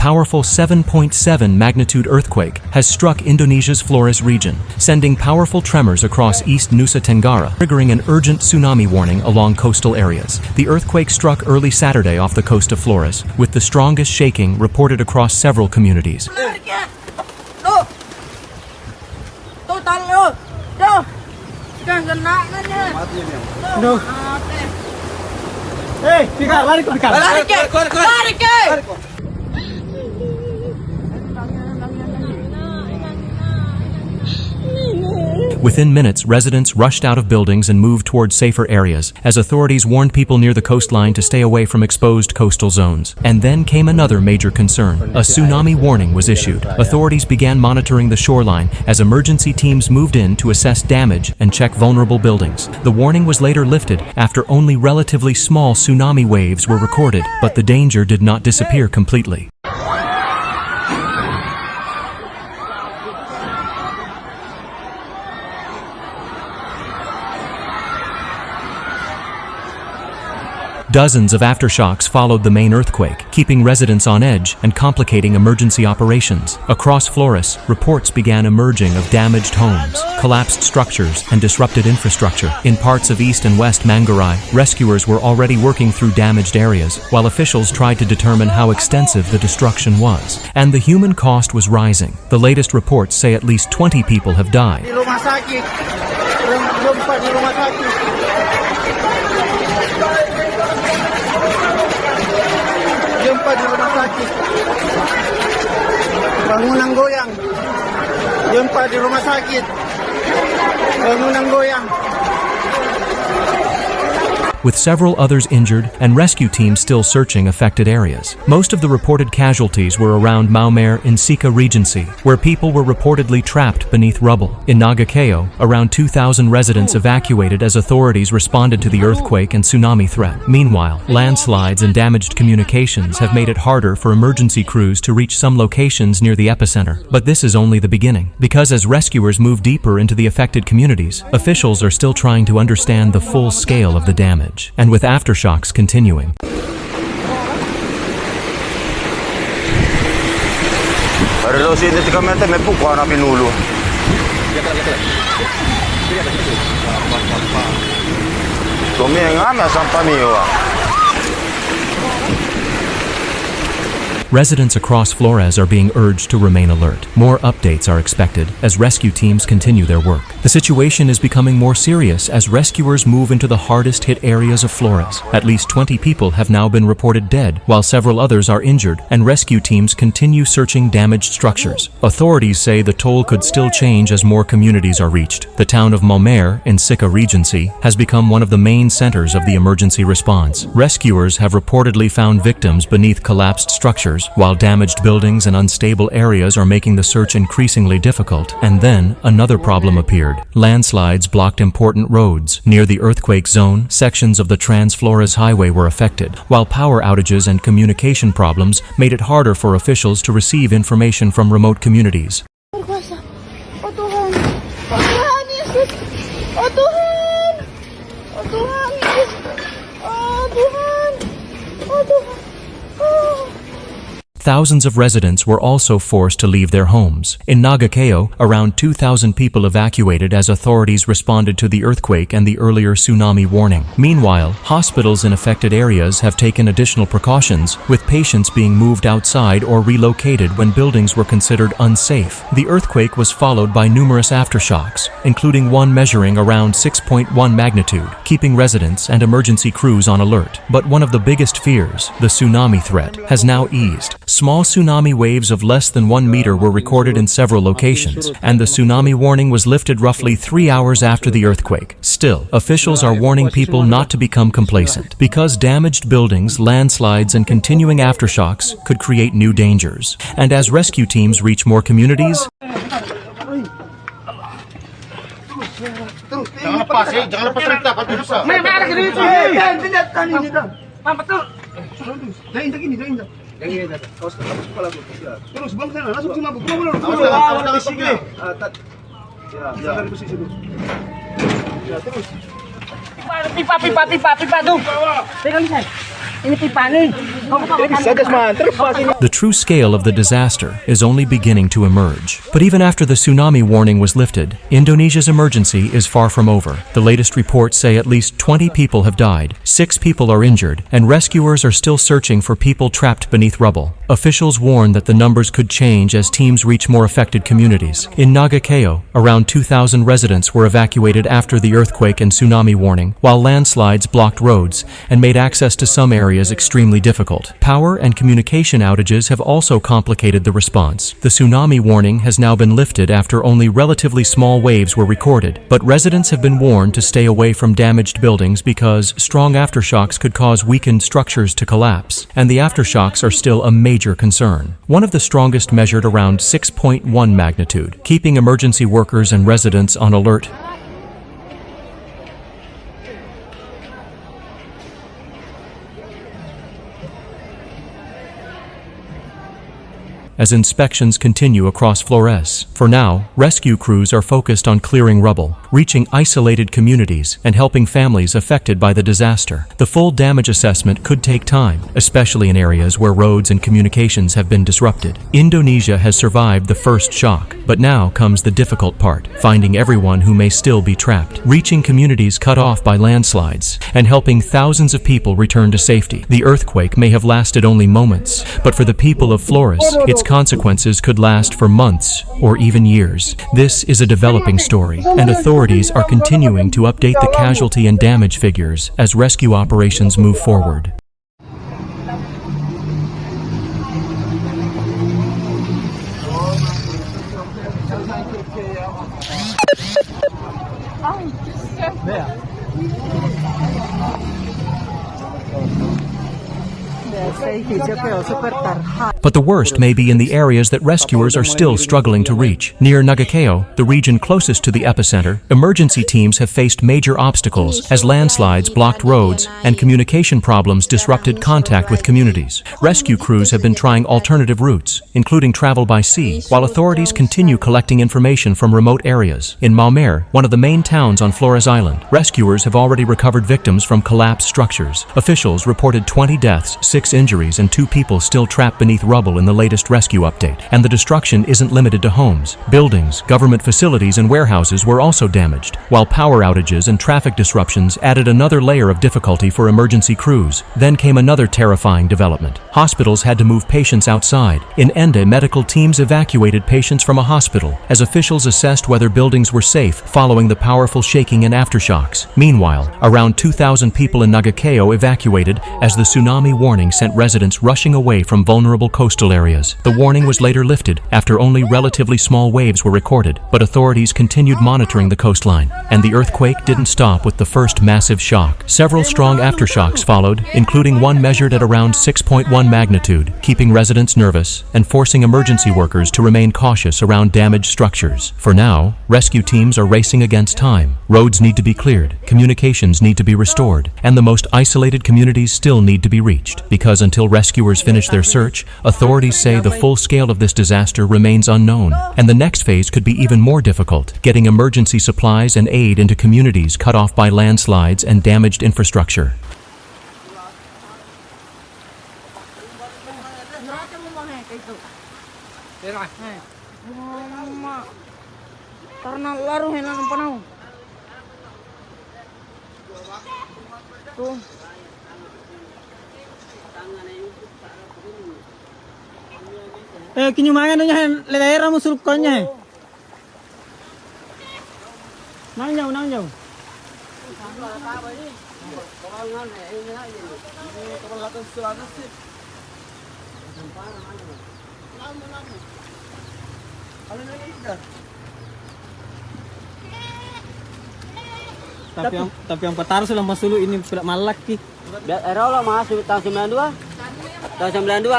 powerful 7.7 magnitude earthquake has struck Indonesia's Flores region, sending powerful tremors across East Nusa Tenggara, triggering an urgent tsunami warning along coastal areas. The earthquake struck early Saturday off the coast of Flores, with the strongest shaking reported across several communities. Within minutes, residents rushed out of buildings and moved toward safer areas, as authorities warned people near the coastline to stay away from exposed coastal zones. And then came another major concern. A tsunami warning was issued. Authorities began monitoring the shoreline as emergency teams moved in to assess damage and check vulnerable buildings. The warning was later lifted after only relatively small tsunami waves were recorded, but the danger did not disappear completely. Dozens of aftershocks followed the main earthquake, keeping residents on edge and complicating emergency operations. Across Flores, reports began emerging of damaged homes, collapsed structures, and disrupted infrastructure. In parts of East and West Maumere, rescuers were already working through damaged areas, while officials tried to determine how extensive the destruction was. And the human cost was rising. The latest reports say at least 20 people have died. Di rumah sakit. Bangunan goyang. Gempa di rumah sakit. Bangunan goyang. With several others injured and rescue teams still searching affected areas. Most of the reported casualties were around Maumere in Sika Regency, where people were reportedly trapped beneath rubble. In Nagekeo, around 2,000 residents evacuated as authorities responded to the earthquake and tsunami threat. Meanwhile, landslides and damaged communications have made it harder for emergency crews to reach some locations near the epicenter. But this is only the beginning, because as rescuers move deeper into the affected communities, officials are still trying to understand the full scale of the damage. And with aftershocks continuing. Residents across Flores are being urged to remain alert. More updates are expected as rescue teams continue their work. The situation is becoming more serious as rescuers move into the hardest hit areas of Flores. At least 20 people have now been reported dead, while several others are injured, and rescue teams continue searching damaged structures. Authorities say the toll could still change as more communities are reached. The town of Maumere in Sika Regency has become one of the main centers of the emergency response. Rescuers have reportedly found victims beneath collapsed structures, while damaged buildings and unstable areas are making the search increasingly difficult. And then, another problem appeared. Landslides blocked important roads. Near the earthquake zone, sections of the Trans-Flores Highway were affected, while power outages and communication problems made it harder for officials to receive information from remote communities. Thousands of residents were also forced to leave their homes. In Nagekeo, around 2,000 people evacuated as authorities responded to the earthquake and the earlier tsunami warning. Meanwhile, hospitals in affected areas have taken additional precautions, with patients being moved outside or relocated when buildings were considered unsafe. The earthquake was followed by numerous aftershocks, including one measuring around 6.1 magnitude, keeping residents and emergency crews on alert. But one of the biggest fears, the tsunami threat, has now eased. Small tsunami waves of less than 1 meter were recorded in several locations, and the tsunami warning was lifted roughly 3 hours after the earthquake. Still, officials are warning people not to become complacent, because damaged buildings, landslides, and continuing aftershocks could create new dangers. And as rescue teams reach more communities, Terus bang sana, langsung sini mabuk. Terus. Pipa tuh. Pegang saya. Ini pipa nih. The true scale of the disaster is only beginning to emerge. But even after the tsunami warning was lifted, Indonesia's emergency is far from over. The latest reports say at least 20 people have died, 6 people are injured, and rescuers are still searching for people trapped beneath rubble. Officials warn that the numbers could change as teams reach more affected communities. In Nagekeo, around 2,000 residents were evacuated after the earthquake and tsunami warning, while landslides blocked roads and made access to some areas extremely difficult. Power and communication outages have also complicated the response. The tsunami warning has now been lifted after only relatively small waves were recorded, but residents have been warned to stay away from damaged buildings because strong aftershocks could cause weakened structures to collapse, and the aftershocks are still a major concern. One of the strongest measured around 6.1 magnitude, keeping emergency workers and residents on alert. As inspections continue across Flores. For now, rescue crews are focused on clearing rubble, reaching isolated communities, and helping families affected by the disaster. The full damage assessment could take time, especially in areas where roads and communications have been disrupted. Indonesia has survived the first shock, but now comes the difficult part, finding everyone who may still be trapped, reaching communities cut off by landslides, and helping thousands of people return to safety. The earthquake may have lasted only moments, but for the people of Flores, its consequences could last for months or even years. This is a developing story, and authorities are continuing to update the casualty and damage figures as rescue operations move forward. But the worst may be in the areas that rescuers are still struggling to reach. Near Nagekeo, the region closest to the epicenter, emergency teams have faced major obstacles as landslides blocked roads and communication problems disrupted contact with communities. Rescue crews have been trying alternative routes, including travel by sea, while authorities continue collecting information from remote areas. In Maumere, one of the main towns on Flores Island, rescuers have already recovered victims from collapsed structures. Officials reported 20 deaths, 6 injuries, and 2 people still trapped beneath rubble in the latest rescue update. And the destruction isn't limited to homes. Buildings, government facilities, and warehouses were also damaged, while power outages and traffic disruptions added another layer of difficulty for emergency crews. Then came another terrifying development. Hospitals had to move patients outside. In Ende, medical teams evacuated patients from a hospital as officials assessed whether buildings were safe following the powerful shaking and aftershocks. Meanwhile, around 2,000 people in Nagekeo evacuated as the tsunami warning sent residents rushing away from vulnerable coastal areas. The warning was later lifted after only relatively small waves were recorded, but authorities continued monitoring the coastline. And the earthquake didn't stop with the first massive shock. Several strong aftershocks followed, including one measured at around 6.1 magnitude, keeping residents nervous and forcing emergency workers to remain cautious around damaged structures. For now, rescue teams are racing against time. Roads need to be cleared, communications need to be restored, and the most isolated communities still need to be reached. Because until rescuers finish their search, authorities say the full scale of this disaster remains unknown, and the next phase could be even more difficult, getting emergency supplies and aid into communities cut off by landslides and damaged infrastructure. Karena laruh yang ng panahon. Tuh. Kinyumangan niya ledera mo suluknya. Nang jauh. Tapi yang petar sudah masuk ini malak ki. Era lah masuk tahun 92. Tahun 92